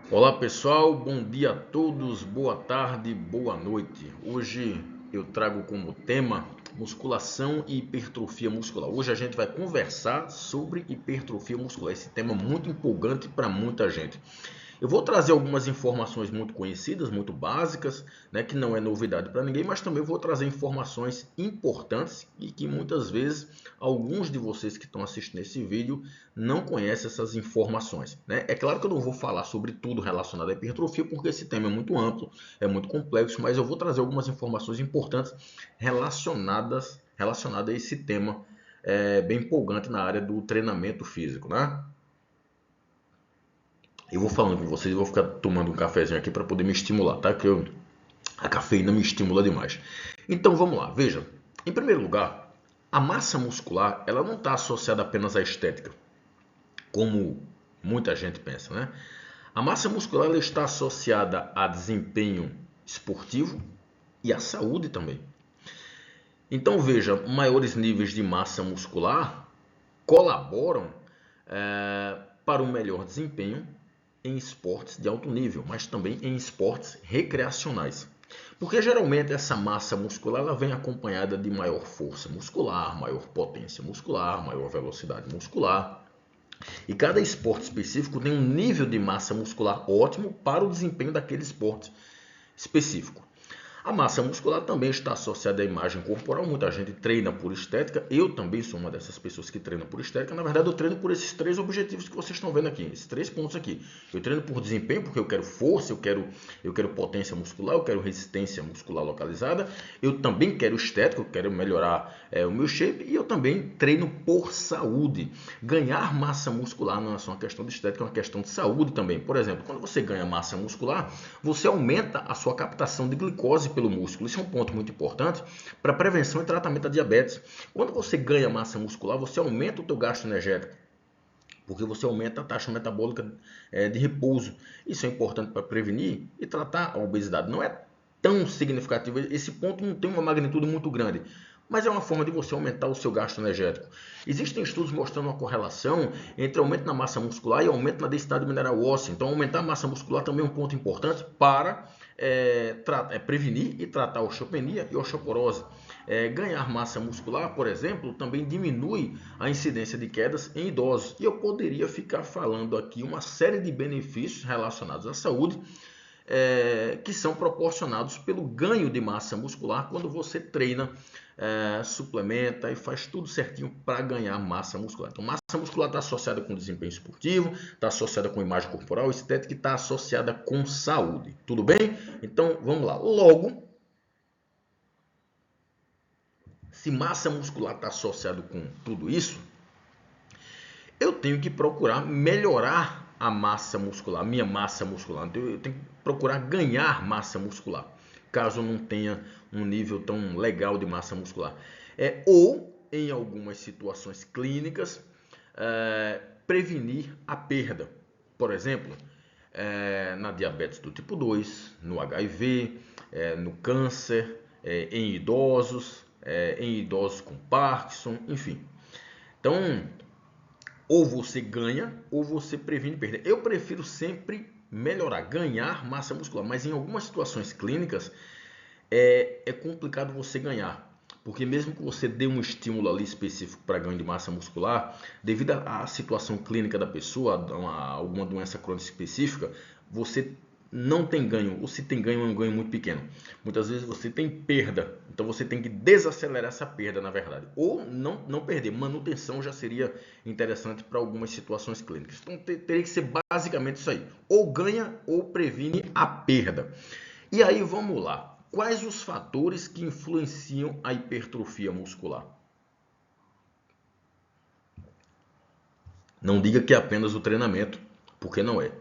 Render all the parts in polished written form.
Olá pessoal, bom dia a todos, boa tarde, boa noite. Hoje eu trago como tema musculação e hipertrofia muscular. Hoje a gente vai conversar sobre hipertrofia muscular, esse tema muito empolgante para muita gente. Eu vou trazer algumas informações muito conhecidas, muito básicas, né, que não é novidade para ninguém, mas também vou trazer informações importantes e que muitas vezes alguns de vocês que estão assistindo esse vídeo não conhecem essas informações, né? É claro que eu não vou falar sobre tudo relacionado à hipertrofia, porque esse tema é muito amplo, é muito complexo, mas eu vou trazer algumas informações importantes relacionadas a esse tema bem empolgante na área do treinamento físico, né? Eu vou falando com vocês, eu vou ficar tomando um cafezinho aqui para poder me estimular, tá? A cafeína me estimula demais. Então vamos lá, veja. Em primeiro lugar, a massa muscular ela não está associada apenas à estética, como muita gente pensa, né? A massa muscular ela está associada a desempenho esportivo e à saúde também. Então veja, maiores níveis de massa muscular colaboram para o melhor desempenho em esportes de alto nível, mas também em esportes recreacionais. Porque geralmente essa massa muscular ela vem acompanhada de maior força muscular, maior potência muscular, maior velocidade muscular. E cada esporte específico tem um nível de massa muscular ótimo para o desempenho daquele esporte específico. A massa muscular também está associada à imagem corporal. Muita gente treina por estética. Eu também sou uma dessas pessoas que treina por estética. Na verdade, eu treino por esses três objetivos que vocês estão vendo aqui, esses três pontos aqui. Eu treino por desempenho, porque eu quero força, eu quero potência muscular, eu quero resistência muscular localizada. Eu também quero estética, eu quero melhorar o meu shape. E eu também treino por saúde. Ganhar massa muscular não é só uma questão de estética, é uma questão de saúde também. Por exemplo, quando você ganha massa muscular, você aumenta a sua captação de glicose pelo músculo. Isso é um ponto muito importante para prevenção e tratamento da diabetes. Quando você ganha massa muscular, você aumenta o teu gasto energético, porque você aumenta a taxa metabólica de repouso. Isso é importante para prevenir e tratar a obesidade. Não é tão significativo, esse ponto não tem uma magnitude muito grande, mas é uma forma de você aumentar o seu gasto energético. Existem estudos mostrando uma correlação entre aumento na massa muscular e aumento na densidade mineral óssea. Então, aumentar a massa muscular também é um ponto importante para prevenir e tratar a osteopenia e a osteoporose. Ganhar massa muscular, por exemplo, também diminui a incidência de quedas em idosos. E eu poderia ficar falando aqui uma série de benefícios relacionados à saúde que são proporcionados pelo ganho de massa muscular quando você treina, suplementa e faz tudo certinho para ganhar massa muscular. Então, massa muscular está associada com desempenho esportivo, está associada com imagem corporal, estética e está associada com saúde. Tudo bem? Então, vamos lá. Logo, se massa muscular está associado com tudo isso, eu tenho que procurar melhorar a massa muscular, a minha massa muscular. Então, eu tenho que procurar ganhar massa muscular, caso eu não tenha um nível tão legal de massa muscular. Ou, em algumas situações clínicas, prevenir a perda. Por exemplo, na diabetes do tipo 2, no HIV, no câncer, em idosos com Parkinson, enfim. Então, ou você ganha ou você previne perder. Eu prefiro sempre melhorar, ganhar massa muscular, mas em algumas situações clínicas é complicado você ganhar. Porque mesmo que você dê um estímulo ali específico para ganho de massa muscular, devido à situação clínica da pessoa, a alguma doença crônica específica, você não tem ganho, ou se tem ganho, é um ganho muito pequeno. Muitas vezes você tem perda, então você tem que desacelerar essa perda, na verdade. Ou não perder, manutenção já seria interessante para algumas situações clínicas. Então teria que ser basicamente isso aí. Ou ganha ou previne a perda. E aí vamos lá. Quais os fatores que influenciam a hipertrofia muscular? Não diga que é apenas o treinamento, porque não é.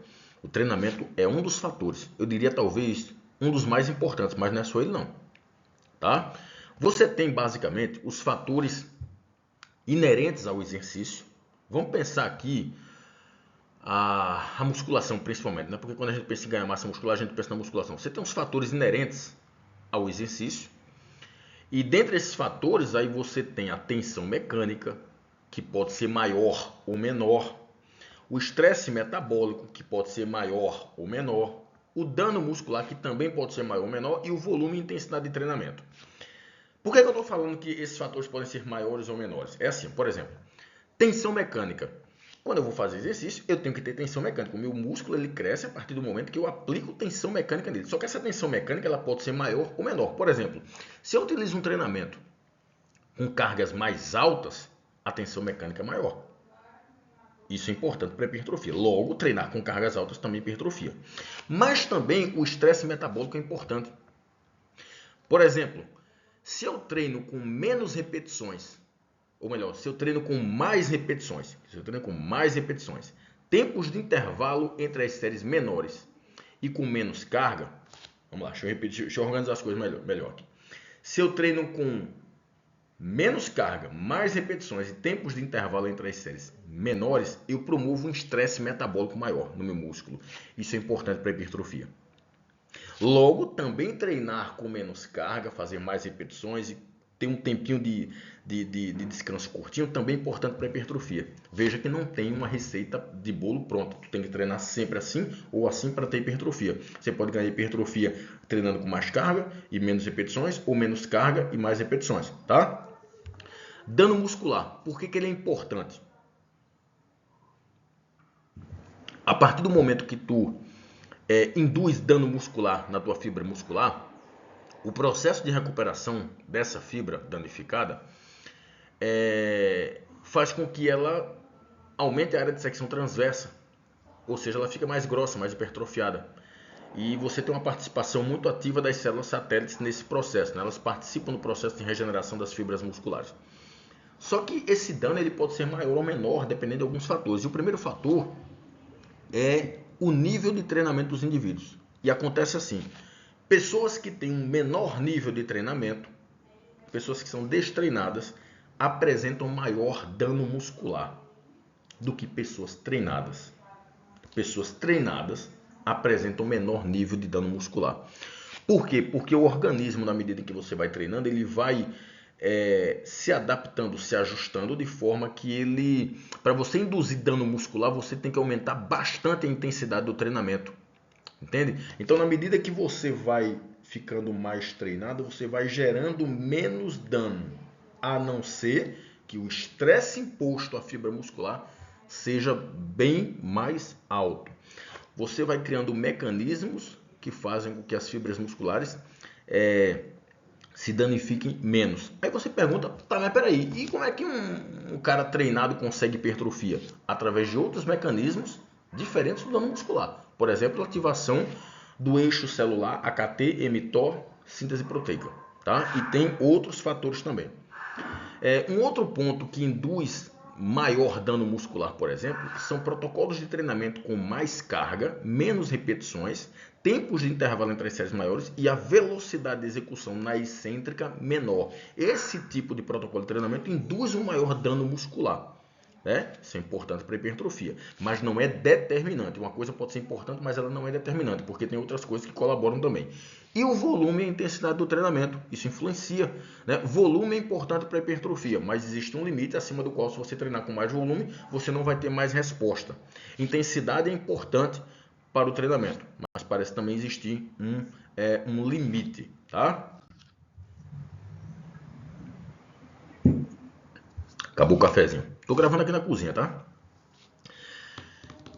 O treinamento é um dos fatores. Eu diria talvez um dos mais importantes, mas não é só ele não, tá? Você tem basicamente os fatores inerentes ao exercício. Vamos pensar aqui a musculação principalmente, né? Porque quando a gente pensa em ganhar massa muscular, a gente pensa na musculação. Você tem os fatores inerentes ao exercício. E dentre esses fatores, aí você tem a tensão mecânica, que pode ser maior ou menor. o estresse metabólico, que pode ser maior ou menor, o dano muscular, que também pode ser maior ou menor, e o volume e intensidade de treinamento. Por que eu estou falando que esses fatores podem ser maiores ou menores? É assim, por exemplo, tensão mecânica. Quando eu vou fazer exercício, eu tenho que ter tensão mecânica. O meu músculo ele cresce a partir do momento que eu aplico tensão mecânica nele. Só que essa tensão mecânica ela pode ser maior ou menor. Por exemplo, se eu utilizo um treinamento com cargas mais altas, a tensão mecânica é maior. Isso é importante para a hipertrofia. Logo, treinar com cargas altas também é hipertrofia. Mas também o estresse metabólico é importante. Por exemplo, se eu treino com menos repetições, ou melhor, se eu treino com mais repetições, tempos de intervalo entre as séries menores e com menos carga, vamos lá, deixa eu organizar as coisas melhor aqui. Se eu treino com menos carga, mais repetições e tempos de intervalo entre as séries menores, eu promovo um estresse metabólico maior no meu músculo. Isso é importante para a hipertrofia. Logo, também treinar com menos carga, fazer mais repetições e ter um tempinho de descanso curtinho também é importante para a hipertrofia. Veja que não tem uma receita de bolo pronta. Tu tem que treinar sempre assim ou assim para ter hipertrofia. Você pode ganhar hipertrofia treinando com mais carga e menos repetições, ou menos carga e mais repetições, tá? Dano muscular. Por que ele é importante? A partir do momento que tu induz dano muscular na tua fibra muscular, o processo de recuperação dessa fibra danificada faz com que ela aumente a área de secção transversa, ou seja, ela fica mais grossa, mais hipertrofiada. E você tem uma participação muito ativa das células satélites nesse processo, né? Elas participam do processo de regeneração das fibras musculares. Só que esse dano ele pode ser maior ou menor, dependendo de alguns fatores. E o primeiro fator é o nível de treinamento dos indivíduos. E acontece assim, pessoas que têm um menor nível de treinamento, pessoas que são destreinadas, apresentam maior dano muscular do que pessoas treinadas. Pessoas treinadas apresentam menor nível de dano muscular. Por quê? Porque o organismo, na medida em que você vai treinando, ele vai se adaptando, se ajustando de forma que ele, para você induzir dano muscular, você tem que aumentar bastante a intensidade do treinamento, entende? Então, na medida que você vai ficando mais treinado, você vai gerando menos dano, a não ser que o estresse imposto à fibra muscular seja bem mais alto. Você vai criando mecanismos que fazem com que as fibras musculares se danifiquem menos. Aí você pergunta, tá, mas peraí, e como é que um cara treinado consegue hipertrofia? Através de outros mecanismos diferentes do dano muscular. Por exemplo, a ativação do eixo celular AKT, mTOR, síntese proteica. Tá? E tem outros fatores também. Um outro ponto que induz maior dano muscular, por exemplo, são protocolos de treinamento com mais carga, menos repetições, tempos de intervalo entre as séries maiores e a velocidade de execução na excêntrica menor. Esse tipo de protocolo de treinamento induz um maior dano muscular. Isso é importante para a hipertrofia, mas não é determinante. Uma coisa pode ser importante, mas ela não é determinante, porque tem outras coisas que colaboram também. E o volume e a intensidade do treinamento, isso influencia. Volume é importante para a hipertrofia, mas existe um limite acima do qual, se você treinar com mais volume, você não vai ter mais resposta. Intensidade é importante para o treinamento, mas parece também existir um limite, tá? Acabou o cafezinho. Estou gravando aqui na cozinha, tá?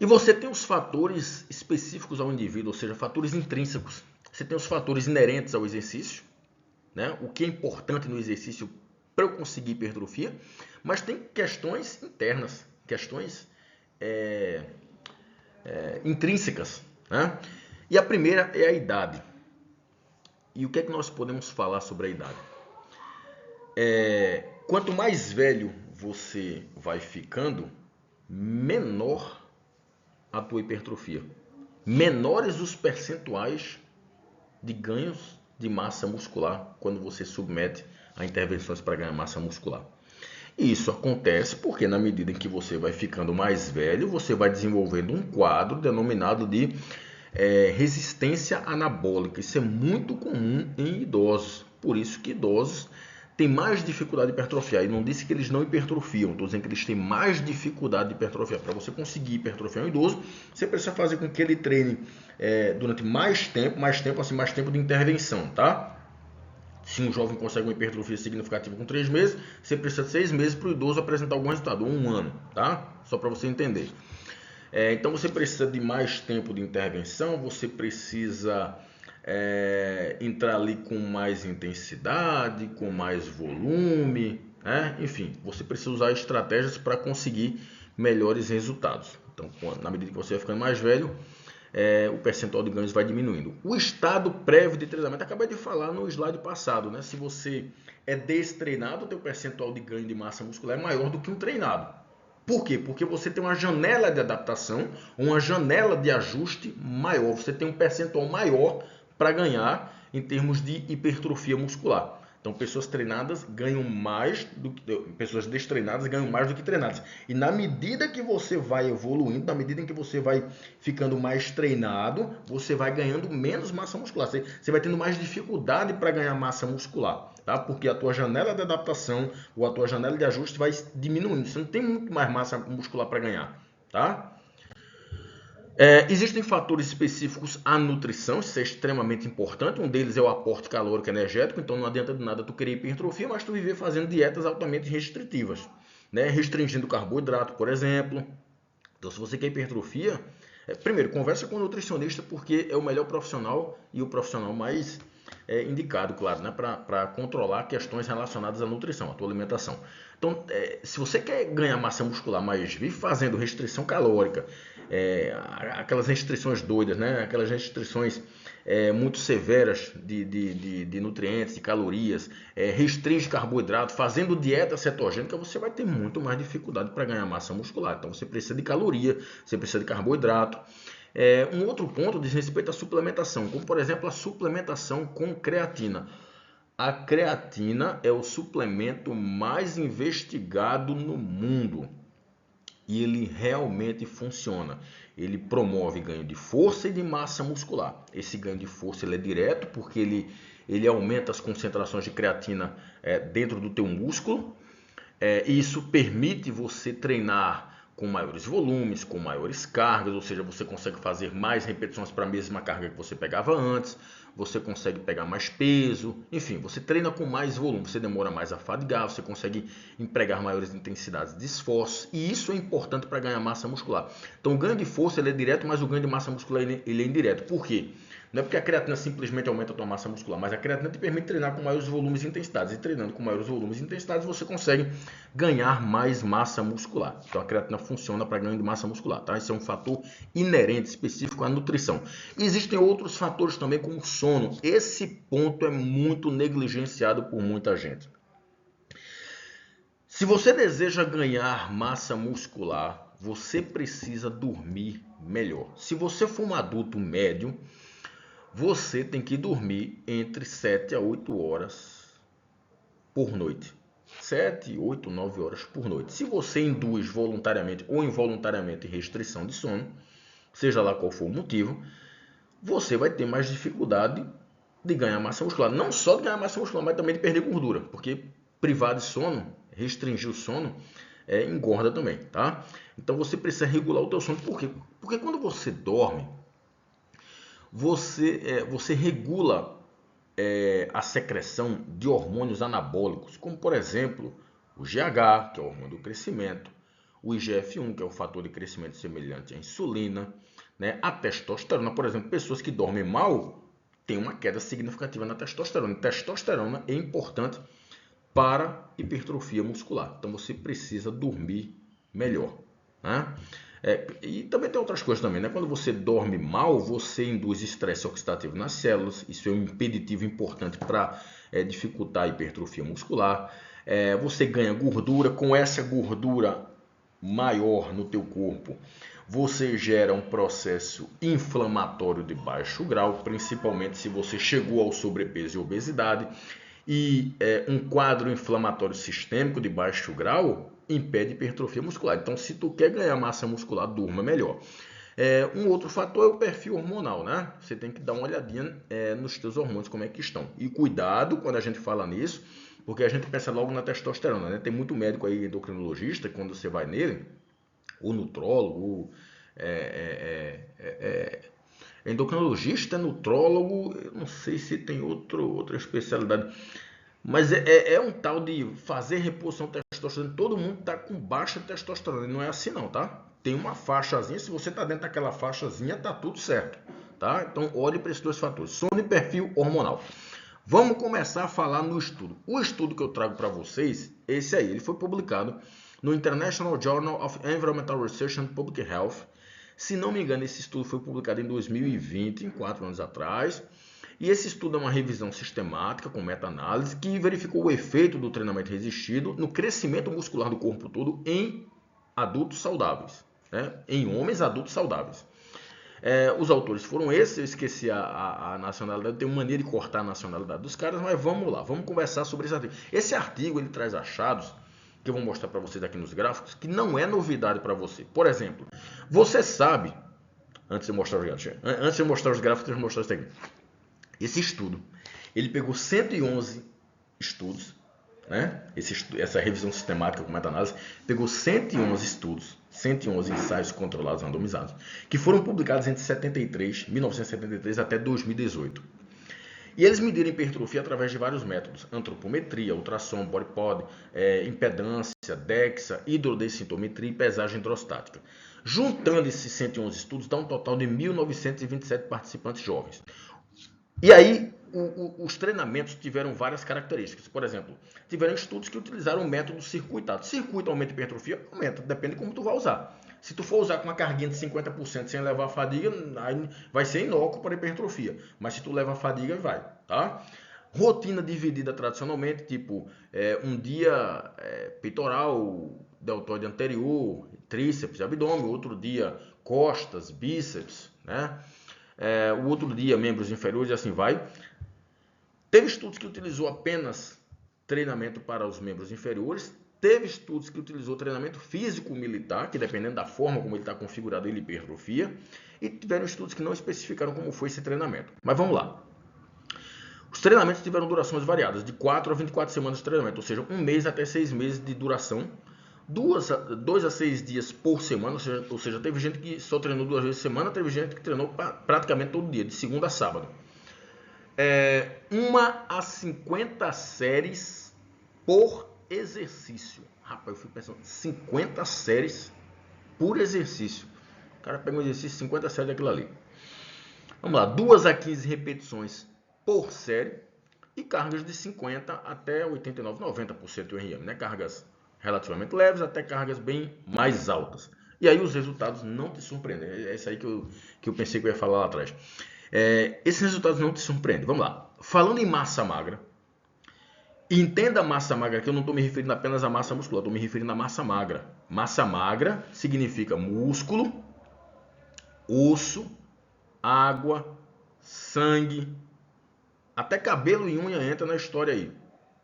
E você tem os fatores específicos ao indivíduo, ou seja, fatores intrínsecos. Você tem os fatores inerentes ao exercício, né? O que é importante no exercício para eu conseguir hipertrofia, mas tem questões internas, questões intrínsecas, né? E a primeira é a idade. E o que é que nós podemos falar sobre a idade? Quanto mais velho você vai ficando, menor a tua hipertrofia. Menores os percentuais de ganhos de massa muscular quando você submete a intervenções para ganhar massa muscular. E isso acontece porque na medida em que você vai ficando mais velho, você vai desenvolvendo um quadro denominado de resistência anabólica. Isso é muito comum em idosos. Por isso que idosos têm mais dificuldade de hipertrofiar. E não disse que eles não hipertrofiam, estou dizendo que eles têm mais dificuldade de hipertrofiar. Para você conseguir hipertrofiar um idoso, você precisa fazer com que ele treine durante mais tempo de intervenção, tá? Se um jovem consegue uma hipertrofia significativa com 3 meses, você precisa de 6 meses para o idoso apresentar algum resultado, ou 1 ano, tá? Só para você entender. Então você precisa de mais tempo de intervenção, você precisa entrar ali com mais intensidade, com mais volume, né? Enfim, você precisa usar estratégias para conseguir melhores resultados. Então, na medida que você vai ficando mais velho, o percentual de ganhos vai diminuindo. O estado prévio de treinamento, acabei de falar no slide passado, né? Se você é destreinado, o teu percentual de ganho de massa muscular é maior do que um treinado. Por quê? Porque você tem uma janela de adaptação, uma janela de ajuste maior. Você tem um percentual maior para ganhar em termos de hipertrofia muscular. Então, pessoas treinadas ganham mais do que pessoas destreinadas ganham mais do que treinadas. E na medida que você vai evoluindo, na medida em que você vai ficando mais treinado, você vai ganhando menos massa muscular. Você vai tendo mais dificuldade para ganhar massa muscular, tá? Porque a tua janela de adaptação ou a tua janela de ajuste vai diminuindo. Você não tem muito mais massa muscular para ganhar, tá? Existem fatores específicos à nutrição, isso é extremamente importante. Um deles é o aporte calórico energético, então não adianta de nada tu querer hipertrofia, mas tu viver fazendo dietas altamente restritivas, né? Restringindo carboidrato, por exemplo. Então, se você quer hipertrofia, primeiro, conversa com o nutricionista, porque é o melhor profissional e o profissional mais indicado, claro, né? Para controlar questões relacionadas à nutrição, à tua alimentação. Então, se você quer ganhar massa muscular, mas vive fazendo restrição calórica, aquelas restrições doidas, né? Aquelas restrições muito severas de nutrientes, de calorias, restringe carboidrato, fazendo dieta cetogênica, você vai ter muito mais dificuldade para ganhar massa muscular. Então você precisa de caloria, você precisa de carboidrato. Um outro ponto diz respeito à suplementação, como por exemplo a suplementação com creatina. A creatina é o suplemento mais investigado no mundo. E ele realmente funciona. Ele promove ganho de força e de massa muscular. Esse ganho de força ele é direto porque ele aumenta as concentrações de creatina dentro do teu músculo. E isso permite você treinar com maiores volumes, com maiores cargas, ou seja, você consegue fazer mais repetições para a mesma carga que você pegava antes, você consegue pegar mais peso, enfim, você treina com mais volume, você demora mais a fadigar, você consegue empregar maiores intensidades de esforço, e isso é importante para ganhar massa muscular. Então o ganho de força ele é direto, mas o ganho de massa muscular ele é indireto. Por quê? Não é porque a creatina simplesmente aumenta a tua massa muscular, mas a creatina te permite treinar com maiores volumes e intensidades. E treinando com maiores volumes e intensidades, você consegue ganhar mais massa muscular. Então a creatina funciona para ganho de massa muscular, tá? Esse é um fator inerente, específico à nutrição. E existem outros fatores também, como o sono. Esse ponto é muito negligenciado por muita gente. Se você deseja ganhar massa muscular, você precisa dormir melhor. Se você for um adulto médio, você tem que dormir entre 7 a 8 horas por noite. 7, 8, 9 horas por noite. Se você induz voluntariamente ou involuntariamente restrição de sono, seja lá qual for o motivo, você vai ter mais dificuldade de ganhar massa muscular. Não só de ganhar massa muscular, mas também de perder gordura. Porque privar de sono, restringir o sono, engorda também, tá? Então você precisa regular o teu sono. Por quê? Porque quando você dorme, você regula a secreção de hormônios anabólicos, como por exemplo o GH, que é o hormônio do crescimento, o IGF-1, que é o fator de crescimento semelhante à insulina, né? A testosterona, por exemplo, pessoas que dormem mal têm uma queda significativa na testosterona. Testosterona é importante para hipertrofia muscular, então você precisa dormir melhor, né? E também tem outras coisas também, né? Quando você dorme mal, você induz estresse oxidativo nas células. Isso é um impeditivo importante para dificultar a hipertrofia muscular. Você ganha gordura. Com essa gordura maior no teu corpo, você gera um processo inflamatório de baixo grau, principalmente se você chegou ao sobrepeso e obesidade. E um quadro inflamatório sistêmico de baixo grau impede hipertrofia muscular. Então, se tu quer ganhar massa muscular, durma melhor. Um outro fator é o perfil hormonal, né? Você tem que dar uma olhadinha nos teus hormônios, como é que estão. E cuidado quando a gente fala nisso, Porque a gente pensa logo na testosterona, né? Tem muito médico aí, endocrinologista, que quando você vai nele, ou nutrólogo, ou endocrinologista, nutrólogo, eu não sei se tem outra especialidade, mas é um tal de fazer reposição de testosterona. Todo mundo está com baixa testosterona, não é assim não, tá? Tem uma faixazinha, se você está dentro daquela faixazinha, tá tudo certo, tá? Então olhe para esses dois fatores, sono e perfil hormonal. Vamos começar a falar no estudo. O estudo que eu trago para vocês, esse aí, ele foi publicado no International Journal of Environmental Research and Public Health. Se não me engano, esse estudo foi publicado em 2020, 4 anos atrás. E esse estudo é uma revisão sistemática com meta-análise que verificou o efeito do treinamento resistido no crescimento muscular do corpo todo em adultos saudáveis, né? Em homens adultos saudáveis. Os autores foram esses, eu esqueci a nacionalidade, tem uma maneira de cortar a nacionalidade dos caras, mas vamos lá, vamos conversar sobre esse artigo. Esse artigo ele traz achados, que eu vou mostrar para vocês aqui nos gráficos, que não é novidade para você. Por exemplo, você sabe, antes de eu mostrar os gráficos, eu vou mostrar isso aqui. Esse estudo, ele pegou 111 estudos, né? Essa revisão sistemática com meta-análise pegou 111 estudos, 111 ensaios controlados randomizados, que foram publicados entre 1973 até 2018. E eles mediram hipertrofia através de vários métodos: antropometria, ultrassom, body pod, impedância, DEXA, hidrodensitometria e pesagem hidrostática. Juntando esses 111 estudos, dá um total de 1.927 participantes jovens. E aí, os treinamentos tiveram várias características. Por exemplo, tiveram estudos que utilizaram o método circuitado. Circuito aumenta a hipertrofia? Aumenta, depende de como tu vai usar. Se tu for usar com uma carguinha de 50% sem levar fadiga, aí vai ser inócuo para a hipertrofia. Mas se tu leva fadiga, vai, tá? Rotina dividida tradicionalmente, tipo, um dia peitoral, deltoide anterior, tríceps, abdômen, outro dia costas, bíceps, né? O outro dia membros inferiores e assim vai. Teve estudos que utilizou apenas treinamento para os membros inferiores. Teve estudos que utilizou treinamento físico-militar, que dependendo da forma como ele está configurado, ele hipertrofia. E tiveram estudos que não especificaram como foi esse treinamento. Mas vamos lá. Os treinamentos tiveram durações variadas, de 4 a 24 semanas de treinamento, ou seja, 1 mês até 6 meses de duração. 2 a 6 dias por semana, ou seja, teve gente que só treinou 2 vezes por semana, teve gente que treinou praticamente todo dia, de segunda a sábado. 1 a 50 séries por exercício. Rapaz, eu fui pensando, 50 séries por exercício. O cara pega um exercício, 50 séries daquilo ali. Vamos lá, 2 a 15 repetições por série e cargas de 50 até 89, 90% RM, né? Cargas relativamente leves até cargas bem mais altas. E aí os resultados não te surpreendem. É isso aí que eu pensei que eu ia falar lá atrás. Esses resultados não te surpreendem. Vamos lá. Falando em massa magra, entenda a massa magra, que eu não estou me referindo apenas à massa muscular, estou me referindo à massa magra. Massa magra significa músculo, osso, água, sangue, até cabelo e unha entra na história aí,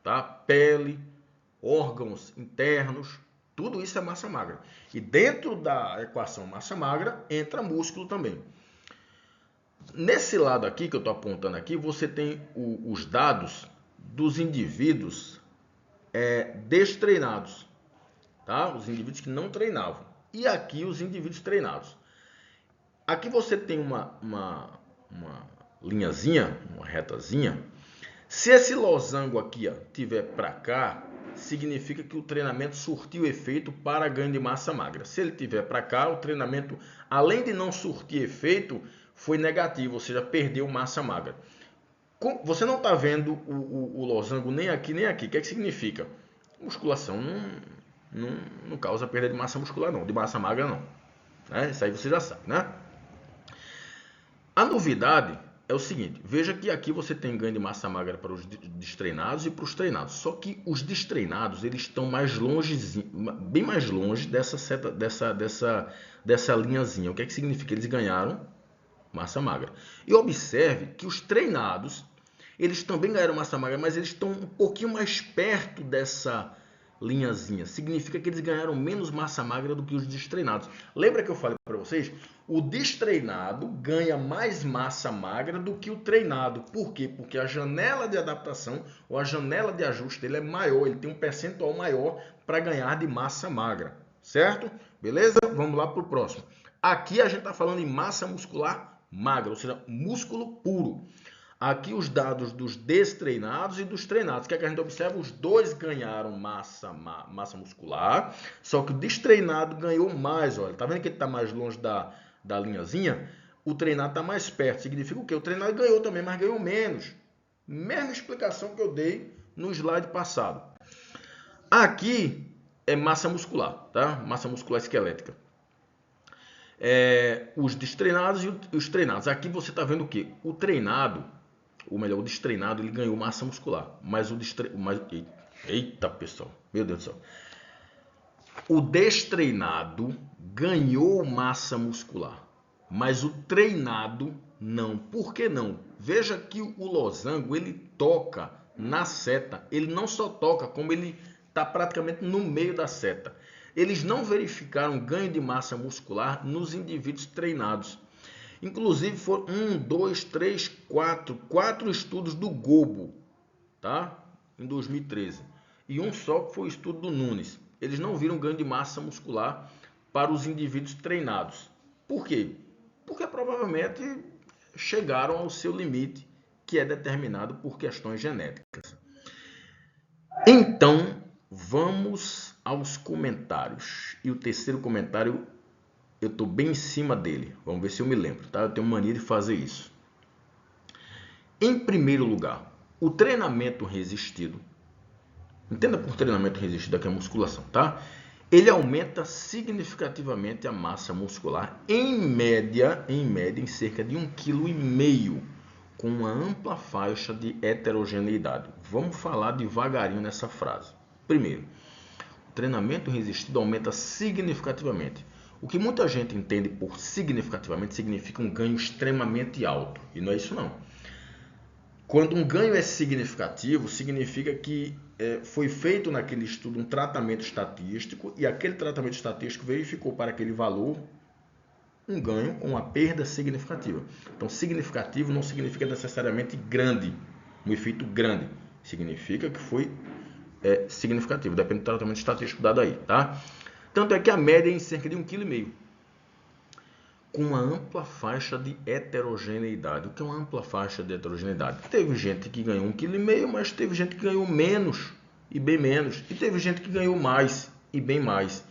tá? Pele, órgãos internos, tudo isso é massa magra. E dentro da equação massa magra entra músculo também. Nesse lado aqui que eu estou apontando aqui, você tem os dados dos indivíduos destreinados, tá? Os indivíduos que não treinavam. E aqui os indivíduos treinados. Aqui você tem uma linhazinha, uma retazinha. Se esse losango aqui tiver para cá, significa que o treinamento surtiu efeito para ganho de massa magra. Se ele tiver para cá, o treinamento, além de não surtir efeito, foi negativo, ou seja, perdeu massa magra. Você não está vendo o losango nem aqui nem aqui. O que é que significa? Musculação não causa perda de massa muscular não, de massa magra não. Isso aí você já sabe, né? A novidade é o seguinte, veja que aqui você tem ganho de massa magra para os destreinados e para os treinados. Só que os destreinados, eles estão mais longe, bem mais longe dessa linhazinha. O que é que significa? Eles ganharam massa magra. E observe que os treinados, eles também ganharam massa magra, mas eles estão um pouquinho mais perto dessa linhazinha, significa que eles ganharam menos massa magra do que os destreinados. Lembra que eu falei para vocês? O destreinado ganha mais massa magra do que o treinado. Por quê? Porque a janela de adaptação ou a janela de ajuste dele é maior, ele tem um percentual maior para ganhar de massa magra, certo? Beleza? Vamos lá para o próximo. Aqui a gente está falando em massa muscular magra, ou seja, músculo puro. Aqui os dados dos destreinados e dos treinados. O que é que a gente observa? Os dois ganharam massa muscular, só que o destreinado ganhou mais. Olha, tá vendo que ele está mais longe da linhazinha? O treinado está mais perto. Significa o quê? O treinado ganhou também, mas ganhou menos. Mesma explicação que eu dei no slide passado. Aqui é massa muscular, tá? Massa muscular esquelética. Os destreinados e os treinados. Aqui você está vendo o quê? O treinado, ou melhor, o destreinado, ele ganhou massa muscular. Mas o Eita, pessoal. Meu Deus do céu. O destreinado ganhou massa muscular. Mas o treinado não. Por que não? Veja que o losango, ele toca na seta. Ele não só toca, como ele está praticamente no meio da seta. Eles não verificaram ganho de massa muscular nos indivíduos treinados. Inclusive foram 4 estudos do Gobo, tá? Em 2013. E um só que foi o estudo do Nunes. Eles não viram ganho de massa muscular para os indivíduos treinados. Por quê? Porque provavelmente chegaram ao seu limite, que é determinado por questões genéticas. Então, vamos aos comentários. E o terceiro comentário, eu estou bem em cima dele. Vamos ver se eu me lembro, tá? Eu tenho mania de fazer isso. Em primeiro lugar, o treinamento resistido. Entenda por treinamento resistido aqui a musculação, tá? Ele aumenta significativamente a massa muscular, em média em cerca de 1,5 kg, com uma ampla faixa de heterogeneidade. Vamos falar devagarinho nessa frase. Primeiro, o treinamento resistido aumenta significativamente. O que muita gente entende por significativamente significa um ganho extremamente alto. E não é isso não. Quando um ganho é significativo, significa que foi feito naquele estudo um tratamento estatístico e aquele tratamento estatístico verificou para aquele valor um ganho ou uma perda significativa. Então, significativo não significa necessariamente grande, um efeito grande. Significa que foi significativo, depende do tratamento estatístico dado aí, tá? Tanto é que a média é em cerca de 1,5 kg, com uma ampla faixa de heterogeneidade. O que é uma ampla faixa de heterogeneidade? Teve gente que ganhou 1,5 kg, mas teve gente que ganhou menos e bem menos. E teve gente que ganhou mais e bem mais.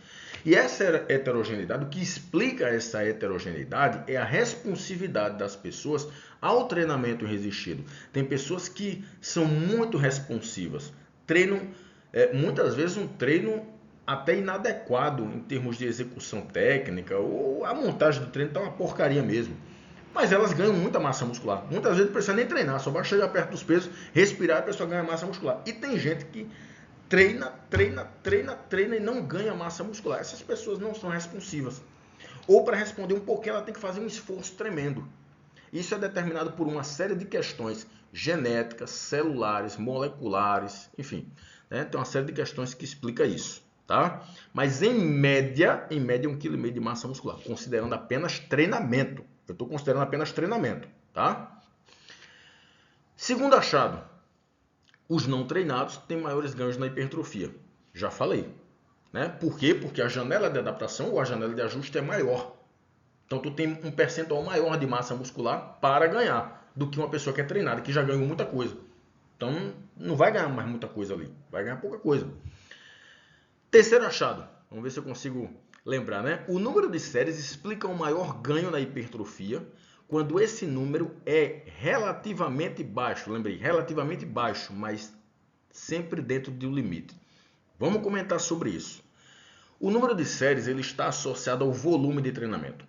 E essa heterogeneidade, o que explica essa heterogeneidade é a responsividade das pessoas ao treinamento resistido. Tem pessoas que são muito responsivas, treinam muitas vezes um treino até inadequado em termos de execução técnica, ou a montagem do treino está uma porcaria mesmo. Mas elas ganham muita massa muscular. Muitas vezes não precisa nem treinar, só basta chegar perto dos pesos, respirar e a pessoa ganha massa muscular. E tem gente que treina e não ganha massa muscular. Essas pessoas não são responsivas. Ou para responder um pouquinho, ela tem que fazer um esforço tremendo. Isso é determinado por uma série de questões genéticas, celulares, moleculares, enfim. Tem uma série de questões que explica isso. Tá? Mas em média 1,5 kg de massa muscular, considerando apenas treinamento. Eu estou considerando apenas treinamento, tá? Segundo achado, os não treinados têm maiores ganhos na hipertrofia. Já falei, né? Por quê? Porque a janela de adaptação ou a janela de ajuste é maior. Então tu tem um percentual maior de massa muscular para ganhar do que uma pessoa que é treinada, que já ganhou muita coisa. Então não vai ganhar mais muita coisa ali, vai ganhar pouca coisa. Terceiro achado, vamos ver se eu consigo lembrar, né? O número de séries explica um maior ganho na hipertrofia quando esse número é relativamente baixo. Lembrei, relativamente baixo, mas sempre dentro de um limite. Vamos comentar sobre isso. O número de séries ele está associado ao volume de treinamento.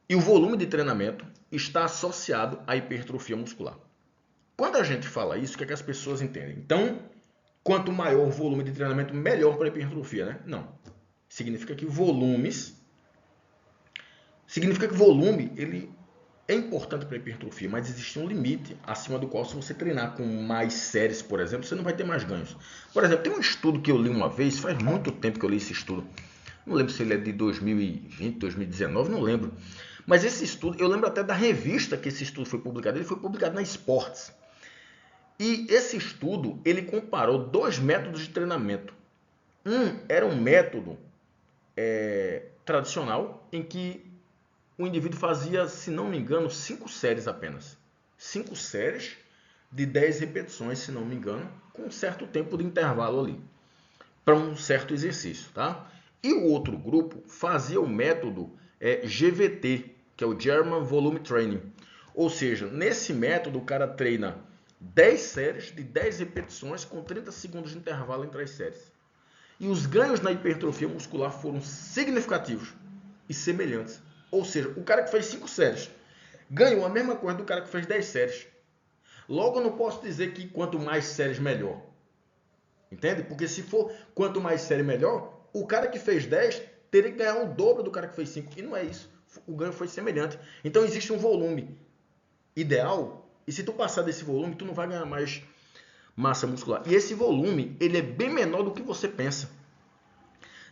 E o volume de treinamento está associado à hipertrofia muscular. Quando a gente fala isso, o que é que as pessoas entendem? Então, quanto maior o volume de treinamento, melhor para a hipertrofia, né? Não. Significa que volume, ele é importante para a hipertrofia, mas existe um limite acima do qual, se você treinar com mais séries, por exemplo, você não vai ter mais ganhos. Por exemplo, tem um estudo que eu li uma vez, faz muito tempo que eu li esse estudo, não lembro se ele é de 2020, 2019, não lembro. Mas esse estudo, eu lembro até da revista que esse estudo foi publicado, ele foi publicado na Sports. E esse estudo, ele comparou dois métodos de treinamento. Um era um método tradicional, em que o indivíduo fazia, se não me engano, 5 séries apenas. 5 séries de 10 repetições, se não me engano, com um certo tempo de intervalo ali, para um certo exercício, tá? E o outro grupo fazia o método GVT, que é o German Volume Training. Ou seja, nesse método o cara treina 10 séries de 10 repetições com 30 segundos de intervalo entre as séries. E os ganhos na hipertrofia muscular foram significativos e semelhantes. Ou seja, o cara que fez 5 séries ganhou a mesma coisa do cara que fez 10 séries. Logo, eu não posso dizer que quanto mais séries, melhor. Entende? Porque se for quanto mais série, melhor, o cara que fez 10 teria que ganhar o dobro do cara que fez 5. E não é isso. O ganho foi semelhante. Então, existe um volume ideal. E se tu passar desse volume, tu não vai ganhar mais massa muscular. E esse volume, ele é bem menor do que você pensa.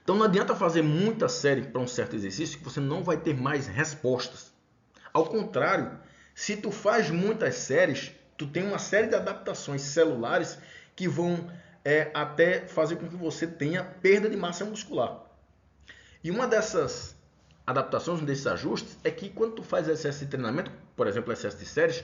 Então, não adianta fazer muita série para um certo exercício que você não vai ter mais respostas. Ao contrário, se tu faz muitas séries, tu tem uma série de adaptações celulares que vão até fazer com que você tenha perda de massa muscular. E uma dessas adaptações, um desses ajustes, é que quando tu faz excesso de treinamento, por exemplo, excesso de séries,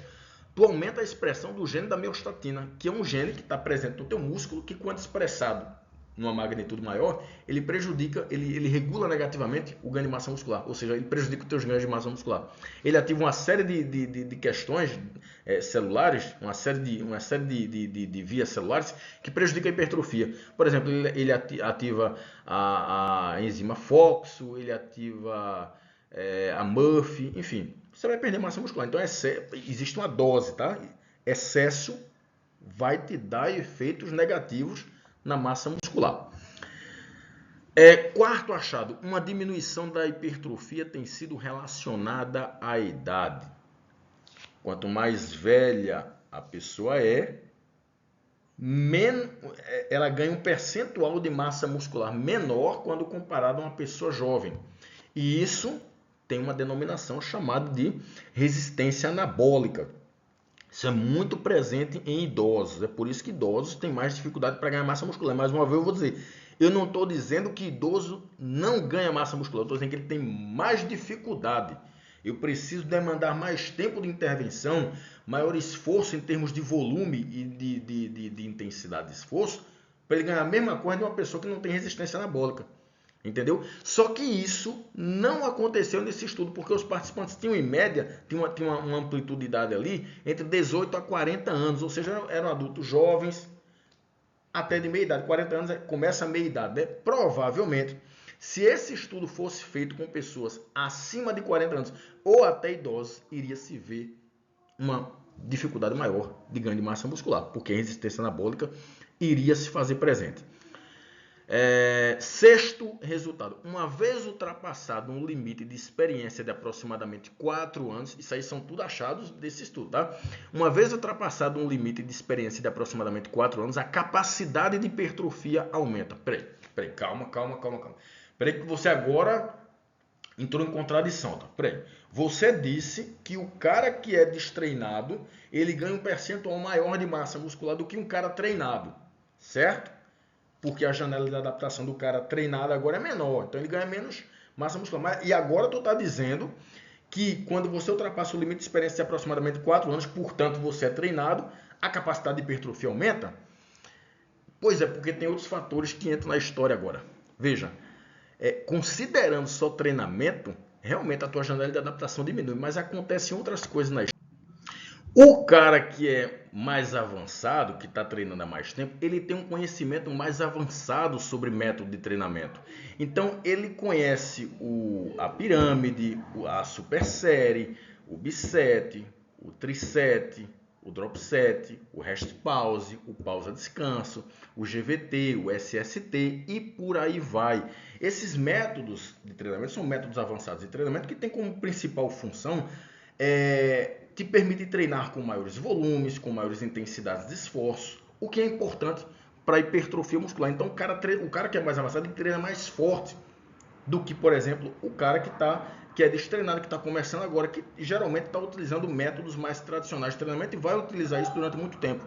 tu aumenta a expressão do gene da miostatina, que é um gene que está presente no teu músculo, que quando expressado numa magnitude maior, ele prejudica, ele regula negativamente o ganho de massa muscular, ou seja, ele prejudica os teus ganhos de massa muscular. Ele ativa uma série de questões celulares, uma série de vias celulares que prejudica a hipertrofia. Por exemplo, ele ativa a enzima FOXO, ele ativa a MUF, enfim, você vai perder massa muscular. Então existe uma dose, tá? Excesso vai te dar efeitos negativos na massa muscular. Quarto achado, uma diminuição da hipertrofia tem sido relacionada à idade. Quanto mais velha a pessoa ela ganha um percentual de massa muscular menor quando comparado a uma pessoa jovem. E isso tem uma denominação chamada de resistência anabólica. Isso é muito presente em idosos. É por isso que idosos têm mais dificuldade para ganhar massa muscular. Mais uma vez eu vou dizer, eu não estou dizendo que idoso não ganha massa muscular. Eu estou dizendo que ele tem mais dificuldade. Eu preciso demandar mais tempo de intervenção, maior esforço em termos de volume e de intensidade de esforço, para ele ganhar a mesma coisa de uma pessoa que não tem resistência anabólica. Entendeu? Só que isso não aconteceu nesse estudo, porque os participantes tinham em média, tinha uma amplitude de idade ali, entre 18 a 40 anos, ou seja, eram adultos jovens, até de meia idade. 40 anos começa a meia idade, né? Provavelmente, se esse estudo fosse feito com pessoas acima de 40 anos ou até idosos, iria se ver uma dificuldade maior de ganho de massa muscular, porque a resistência anabólica iria se fazer presente. Sexto resultado, uma vez ultrapassado um limite de experiência de aproximadamente 4 anos, isso aí são tudo achados desse estudo, tá? Uma vez ultrapassado um limite de experiência de aproximadamente 4 anos, a capacidade de hipertrofia aumenta. Peraí, calma. Peraí que você agora entrou em contradição, tá? Peraí. Você disse que o cara que é destreinado, ele ganha um percentual maior de massa muscular do que um cara treinado, certo? Porque a janela de adaptação do cara treinado agora é menor, então ele ganha menos massa muscular. E agora tu está dizendo que quando você ultrapassa o limite de experiência de aproximadamente 4 anos, portanto você é treinado, a capacidade de hipertrofia aumenta? Pois é, porque tem outros fatores que entram na história agora. Veja, considerando só treinamento, realmente a tua janela de adaptação diminui, mas acontecem outras coisas na história. O cara que é mais avançado, que está treinando há mais tempo, ele tem um conhecimento mais avançado sobre método de treinamento. Então, ele conhece a pirâmide, a supersérie, o biset, o triset, o drop set, o rest pause, o pausa descanso, o GVT, o SST e por aí vai. Esses métodos de treinamento são métodos avançados de treinamento que têm como principal função te permite treinar com maiores volumes, com maiores intensidades de esforço, o que é importante para a hipertrofia muscular. Então o cara que é mais avançado, ele treina mais forte do que, por exemplo, o cara que é destreinado, que está começando agora, que geralmente está utilizando métodos mais tradicionais de treinamento e vai utilizar isso durante muito tempo.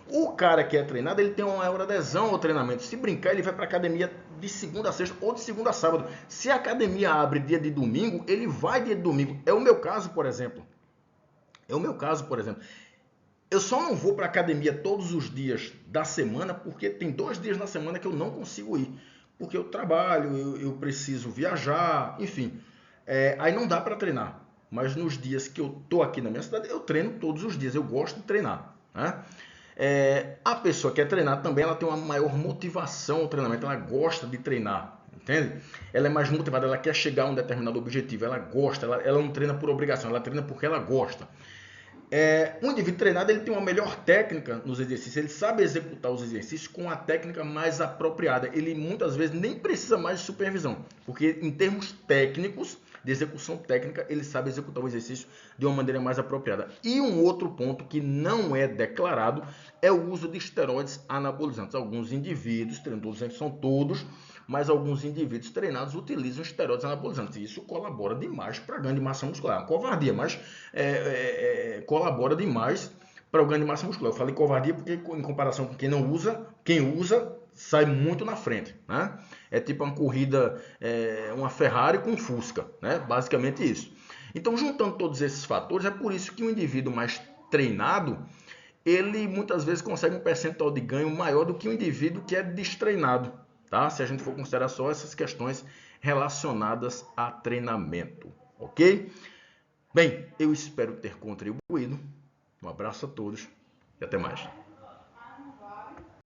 O cara que é treinado, ele tem uma maior adesão ao treinamento. Se brincar, ele vai para a academia de segunda a sexta ou de segunda a sábado. Se a academia abre dia de domingo, ele vai dia de domingo. É o meu caso, por exemplo. Eu só não vou para a academia todos os dias da semana, porque tem 2 dias na semana que eu não consigo ir. Porque eu trabalho, eu preciso viajar, enfim. Aí não dá para treinar. Mas nos dias que eu tô aqui na minha cidade, eu treino todos os dias. Eu gosto de treinar, né? A pessoa que quer treinar também, ela tem uma maior motivação no treinamento. Ela gosta de treinar, entende? Ela é mais motivada, ela quer chegar a um determinado objetivo. Ela gosta, ela não treina por obrigação, ela treina porque ela gosta. Um indivíduo treinado, ele tem uma melhor técnica nos exercícios, ele sabe executar os exercícios com a técnica mais apropriada. Ele muitas vezes nem precisa mais de supervisão, porque em termos técnicos, de execução técnica, ele sabe executar o exercício de uma maneira mais apropriada. E um outro ponto que não é declarado é o uso de esteroides anabolizantes. Alguns indivíduos, treinadores são todos, mas alguns indivíduos treinados utilizam esteroides anabolizantes. E isso colabora demais para ganho de massa muscular. É uma covardia, mas colabora demais para o ganho de massa muscular. Eu falei covardia porque, em comparação com quem não usa, quem usa sai muito na frente, né? É tipo uma corrida, uma Ferrari com um Fusca, né? Basicamente isso. Então, juntando todos esses fatores, é por isso que o indivíduo mais treinado, ele muitas vezes consegue um percentual de ganho maior do que o indivíduo que é destreinado, tá? Se a gente for considerar só essas questões relacionadas a treinamento, ok? Bem, eu espero ter contribuído. Um abraço a todos e até mais.